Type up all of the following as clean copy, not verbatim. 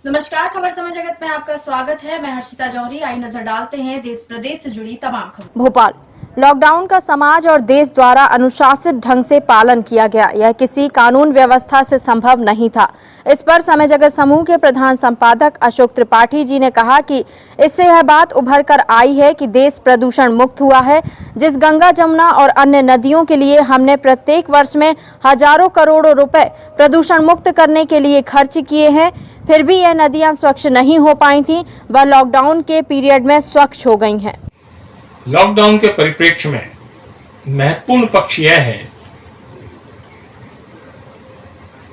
नमस्कार, खबर समय जगत में आपका स्वागत है। मैं हर्षिता जौहरी। आई नजर डालते हैं देश प्रदेश से जुड़ी तमाम खबरों। भोपाल लॉकडाउन का समाज और देश द्वारा अनुशासित ढंग से पालन किया गया। यह किसी कानून व्यवस्था से संभव नहीं था। इस पर समय जगत समूह के प्रधान संपादक अशोक त्रिपाठी जी ने कहा कि इससे यह बात उभर कर आई है कि देश प्रदूषण मुक्त हुआ है। जिस गंगा, जमुना और अन्य नदियों के लिए हमने प्रत्येक वर्ष में हजारों करोड़ों रुपए प्रदूषण मुक्त करने के लिए खर्च किए हैं, फिर भी यह नदियां स्वच्छ नहीं हो पाई थीं, वह लॉकडाउन के पीरियड में स्वच्छ हो गई हैं। लॉकडाउन के परिप्रेक्ष्य में महत्वपूर्ण पक्ष यह है,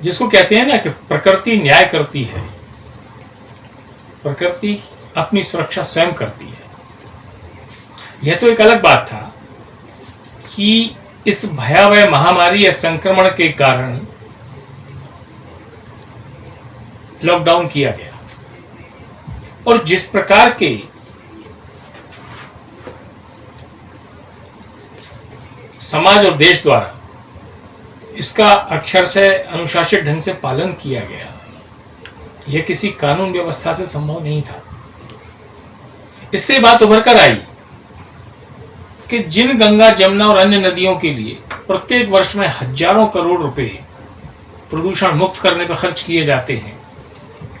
जिसको कहते हैं ना कि प्रकृति न्याय करती है, प्रकृति अपनी सुरक्षा स्वयं करती है। यह तो एक अलग बात था कि इस भयावह महामारी या संक्रमण के कारण लॉकडाउन किया गया और जिस प्रकार के समाज और देश द्वारा इसका अक्षरशः अनुशासित ढंग से पालन किया गया, यह किसी कानून व्यवस्था से संभव नहीं था। इससे बात उभर कर आई कि जिन गंगा, जमुना और अन्य नदियों के लिए प्रत्येक वर्ष में हजारों करोड़ रुपए प्रदूषण मुक्त करने पर खर्च किए जाते हैं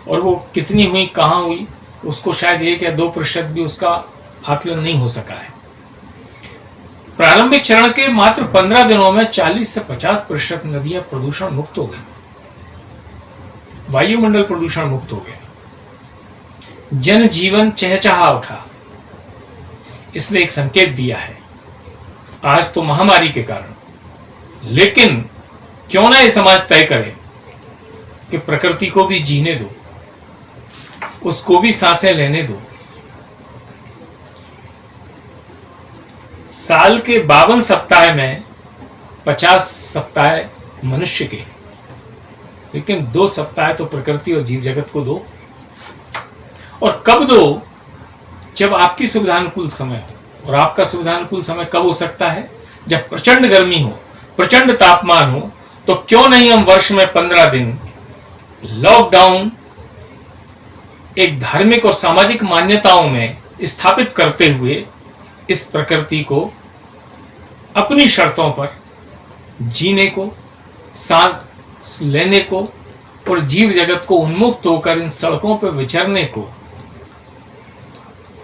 और वो कितनी हुई, कहाँ हुई, उसको शायद 1 या 2% भी उसका आकलन नहीं हो सका है। प्रारंभिक चरण के मात्र 15 दिनों में 40 से 50% नदियां प्रदूषण मुक्त हो गई, वायुमंडल प्रदूषण मुक्त हो गया, जनजीवन चहचहा उठा। इसने एक संकेत दिया है, आज तो महामारी के कारण, लेकिन क्यों ना ये समाज तय करे कि प्रकृति को भी जीने दो, उसको भी सांसें लेने दो। साल के 52 सप्ताह में 50 सप्ताह मनुष्य के, लेकिन 2 सप्ताह तो प्रकृति और जीव जगत को दो। और कब दो? जब आपकी सुविधानुकूल समय हो। और आपका सुविधानुकूल समय कब हो सकता है? जब प्रचंड गर्मी हो, प्रचंड तापमान हो। तो क्यों नहीं हम वर्ष में 15 दिन लॉकडाउन एक धार्मिक और सामाजिक मान्यताओं में स्थापित करते हुए इस प्रकृति को अपनी शर्तों पर जीने को, सांस लेने को और जीव जगत को उन्मुक्त होकर इन सड़कों पर विचरने को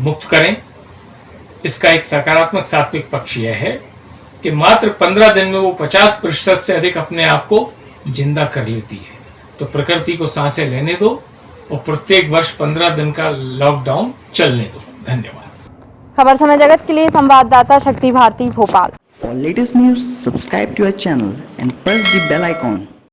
मुक्त करें। इसका एक सकारात्मक सात्विक पक्ष यह है कि मात्र 15 दिन में वो 50% से अधिक अपने आप को जिंदा कर लेती है। तो प्रकृति को सांसें लेने दो और प्रत्येक वर्ष 15 दिन का लॉकडाउन चलने दो। धन्यवाद। खबर समय जगत के लिए संवाददाता शक्ति Bharti, Bhopal. For latest news, subscribe to our channel and press the bell icon.